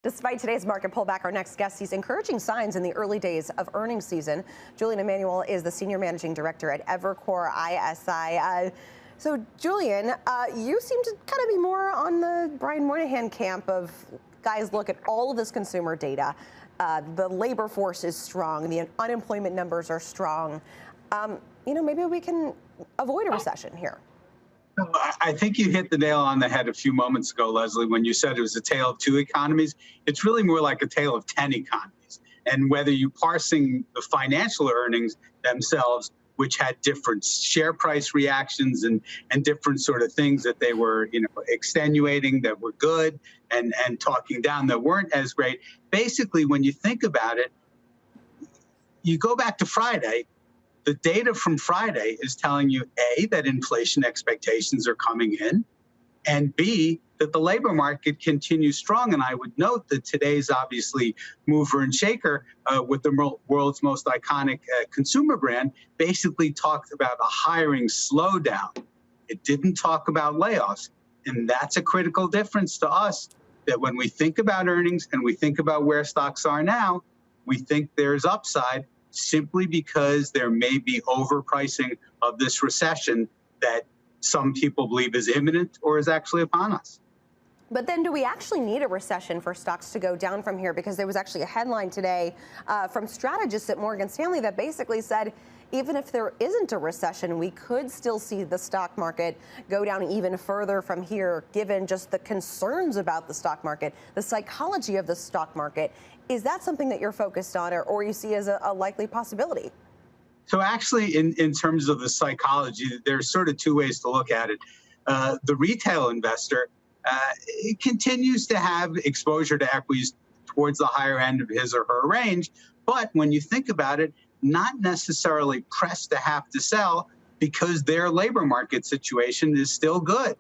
Despite today's market pullback, our next guest sees encouraging signs in the early days of earnings season. Julian Emanuel is the Senior Managing Director at Evercore ISI. So, Julian, you seem to kind of be more on the Brian Moynihan camp of, guys, look at all of this consumer data. The labor force is strong. The unemployment numbers are strong. Maybe we can avoid a recession here. I think you hit the nail on the head a few moments ago, Leslie, when you said it was a tale of two economies. It's really more like a tale of 10 economies. And whether you're parsing the financial earnings themselves, which had different share price reactions and different sort of things that they were, extenuating that were good and talking down that weren't as great. Basically, when you think about it, you go back to Friday. The data from Friday is telling you, A, that inflation expectations are coming in, and B, that the labor market continues strong. And I would note that today's obviously mover and shaker with the world's most iconic consumer brand basically talked about a hiring slowdown. It didn't talk about layoffs. And that's a critical difference to us, that when we think about earnings and we think about where stocks are now, we think there's upside, simply because there may be overpricing of this recession that some people believe is imminent or is actually upon us. But then do we actually need a recession for stocks to go down from here? Because there was actually a headline today from strategists at Morgan Stanley that basically said, even if there isn't a recession, we could still see the stock market go down even further from here, given just the concerns about the stock market, the psychology of the stock market. Is that something that you're focused on or you see as a likely possibility? So actually, in terms of the psychology, there's sort of two ways to look at it. The retail investor continues to have exposure to equities towards the higher end of his or her range. But when you think about it, not necessarily pressed to have to sell because their labor market situation is still good.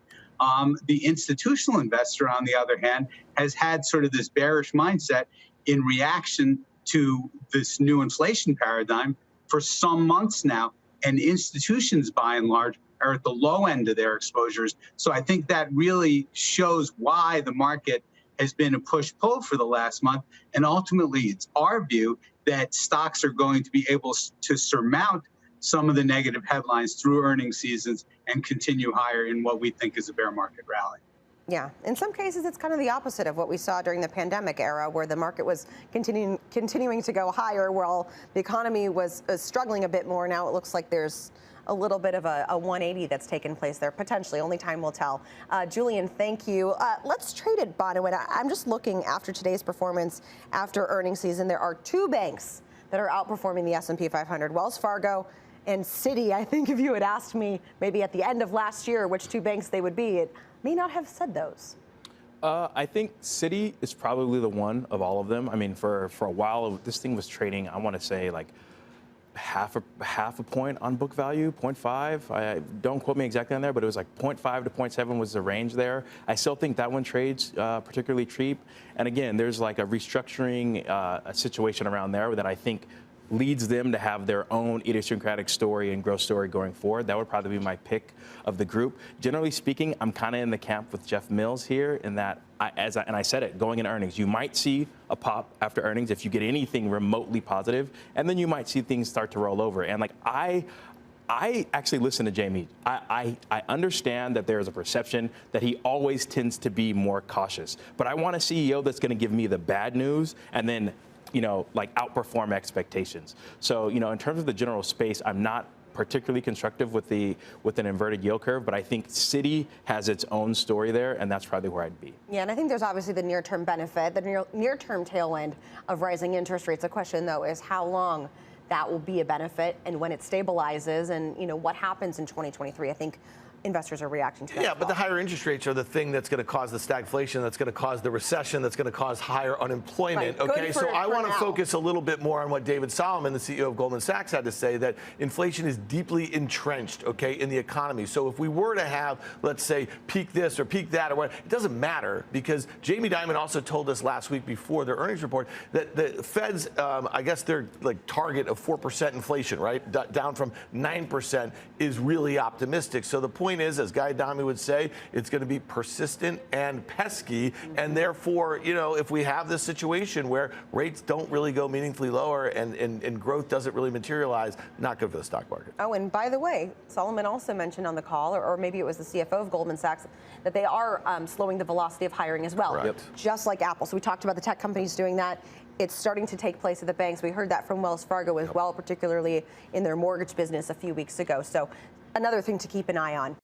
The institutional investor, on the other hand, has had sort of this bearish mindset in reaction to this new inflation paradigm for some months now. And institutions, by and large, are at the low end of their exposures. So I think that really shows why the market has been a push-pull for the last month. And ultimately, it's our view that stocks are going to be able to surmount some of the negative headlines through earnings seasons and continue higher in what we think is a bear market rally. Yeah, in some cases, it's kind of the opposite of what we saw during the pandemic era, where the market was continuing to go higher, while the economy was struggling a bit more. Now it looks like there's a little bit of a 180 that's taken place there, potentially. Only time will tell. Julian, thank you. Let's trade it, Bonawyn. I'm just looking after today's performance after earnings season. There are two banks that are outperforming the S&P 500, Wells Fargo and Citi. I think if you had asked me maybe at the end of last year which two banks they would be, it may not have said those. I think Citi is probably the one of all of them. I mean, for a while, this thing was trading, I want to say, like half a point on book value, 0.5. Don't quote me exactly on there, but it was like 0.5 to 0.7 was the range there. I still think that one trades particularly cheap. And again, there's like a restructuring a situation around there that I think leads them to have their own idiosyncratic story and growth story going forward. That would probably be my pick of the group. Generally speaking, I'm kind of in the camp with Jeff Mills here in that, and I said it, going in earnings, you might see a pop after earnings if you get anything remotely positive, and then you might see things start to roll over. And like I actually listen to Jamie. I understand that there is a perception that he always tends to be more cautious, but I want a CEO that's going to give me the bad news and then like outperform expectations. So, in terms of the general space, I'm not particularly constructive with an inverted yield curve, but I think Citi has its own story there, and that's probably where I'd be. Yeah, and I think there's obviously the near-term benefit, the near-term tailwind of rising interest rates. The question, though, is how long that will be a benefit and when it stabilizes and, what happens in 2023. I think investors are reacting to that. Yeah, but the higher interest rates are the thing that's going to cause the stagflation, that's going to cause the recession, that's going to cause higher unemployment. Right. Okay, so I want to focus a little bit more on what David Solomon, the CEO of Goldman Sachs, had to say, that inflation is deeply entrenched, okay, in the economy. So if we were to have, let's say, peak this or peak that or what, it doesn't matter, because Jamie Dimon also told us last week before their earnings report that the Fed's, I guess their target of 4% inflation, right, down from 9%, is really optimistic. So the point point is, as Guy Adami would say, it's going to be persistent and pesky. And therefore, you know, if we have this situation where rates don't really go meaningfully lower and growth doesn't really materialize, not good for the stock market. Oh, and by the way, Solomon also mentioned on the call, or maybe it was the CFO of Goldman Sachs, that they are slowing the velocity of hiring as well, Right. just like Apple. So we talked about the tech companies doing that. It's starting to take place at the banks. We heard that from Wells Fargo as well, particularly in their mortgage business a few weeks ago. So another thing to keep an eye on.